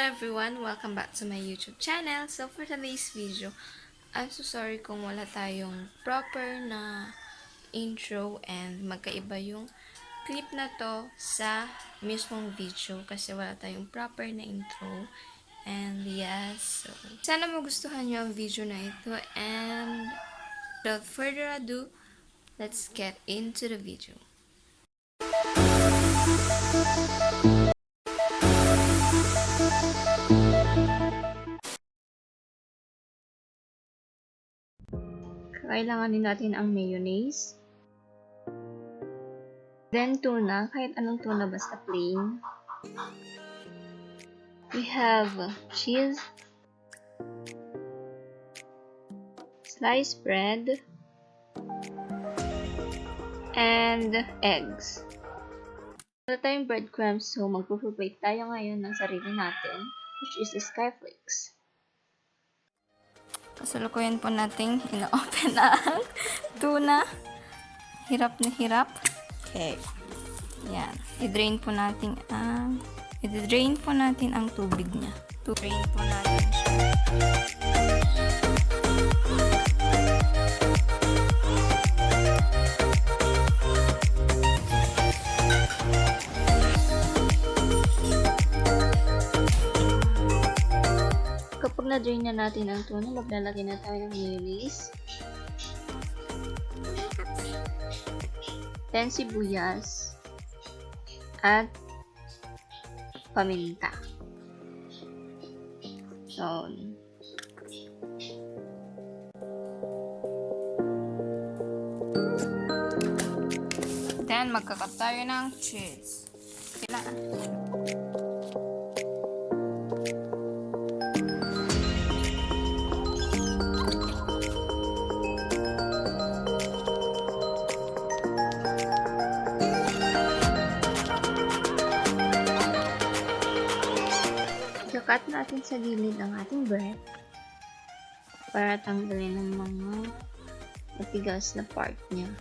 everyone! Welcome back to my YouTube channel. So for today's video, I'm so sorry kung wala tayong proper na intro and magkaiba yung clip na to sa mismong video kasi wala tayong proper na intro. And yes, so sana magustuhan nyo ang video na ito, and without further ado, let's get into the video. Kailanganin natin ang mayonnaise. Then tuna, kahit anong tuna basta plain. We have cheese, sliced bread, and eggs. Wala tayong breadcrumbs, so magpo-prepare tayo ngayon ng sarili natin, which is skyflakes. Kasalukuyan po nating ina-open ang tuna. Hirap na hirap. Okay. Yan. I-drain po natin ang tubig niya. Drain po natin siya. Kapag na-drain na natin ang tuna, maglalagay na tayo ng mayonnaise. Then sibuyas. At paminta. So, then magkakat tayo ng cheese. Kailangan. Cut natin sa gilid ang ating bread para tanggalin ang mga matigas na part niya.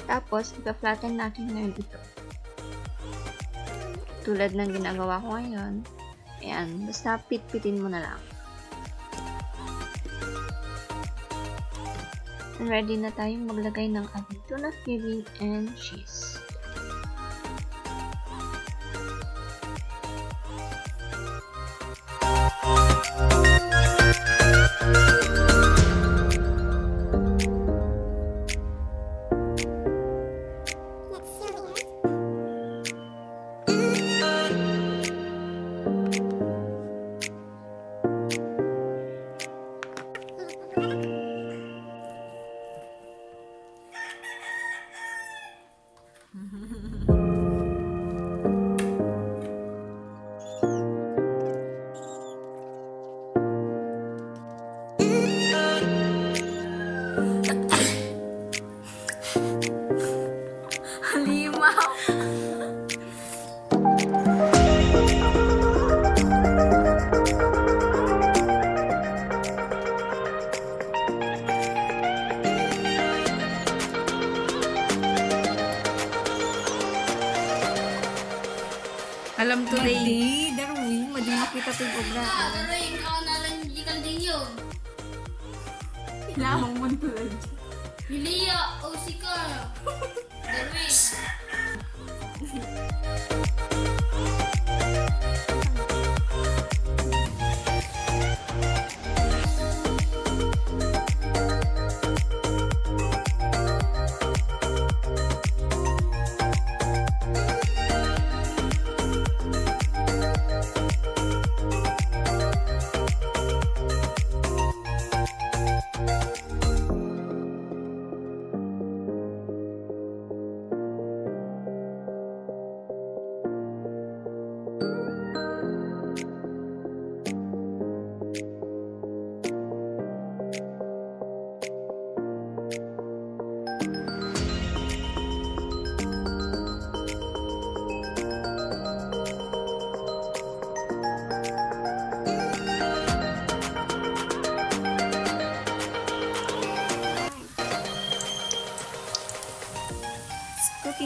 Tapos, ipa-flatten natin ngayon ito. Tulad ng ginagawa ko ngayon. Ayan, basta pit-pitin mo na lang. And ready na tayong maglagay ng ating tuna filling and cheese. Alam to day. Darwin, mading makita ito yung obra. Darwin, ako na lang hindi ka din yun. Ilamang mo ito lang. Lilia, o sika. Darwin.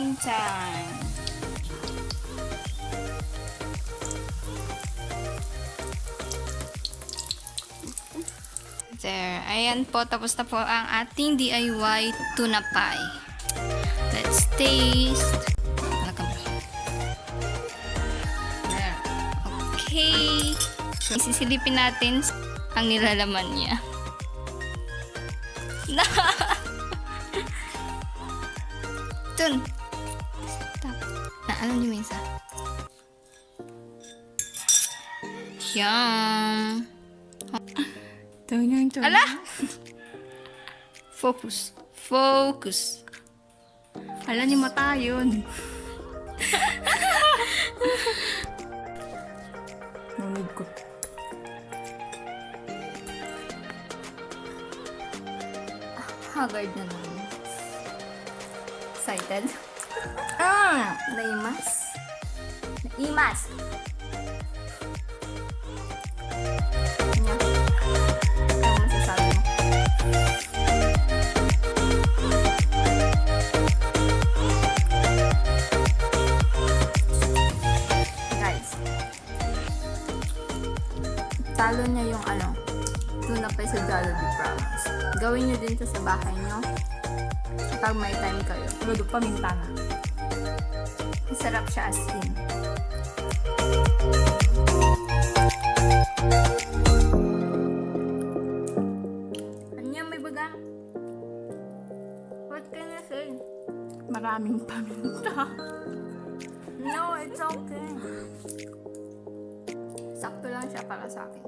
eating time. There. Ayan po. Tapos na po ang ating DIY tuna pie. Let's taste. Lagam. There. Okay. So, isisilipin natin ang nilalaman niya. Tun. Stop. Alam niyo minsan. Yum. Tunyang. Ala! Focus. Focus. Ala ni mata yun. Nunod ko. Haggard na naman. Excited? Naimas. Naimas. Ano masasabi mo? Guys, talo niya yung tuna pie sa Jollibee, promise. Gawin niyo din to sa bahay niyo kapag may time kayo. Ludo paminta na. Masarap siya as in. Anya, may bagang. What can you say? Maraming paminta. No, it's okay. Sakto lang siya para sa akin.